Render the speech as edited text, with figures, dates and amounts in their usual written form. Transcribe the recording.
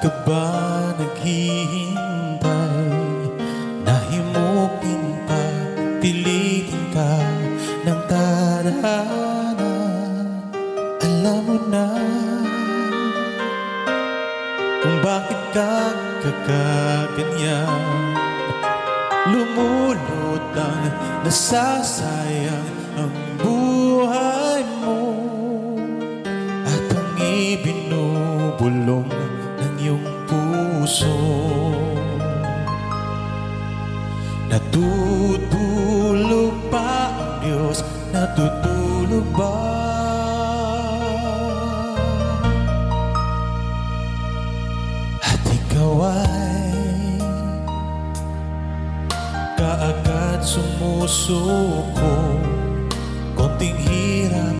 ka ba naghihintay? Nahimukin pa, pilitin ka ng tadhana. Alam mo na kung bakit ka kakaganyan. Lumulutang, nasasayang ang buhay mo, at ang ibinubulong ng iyong puso. Natutulog ba ang Diyos? Natutulog ba? At ikaw ay kaagad sumusuko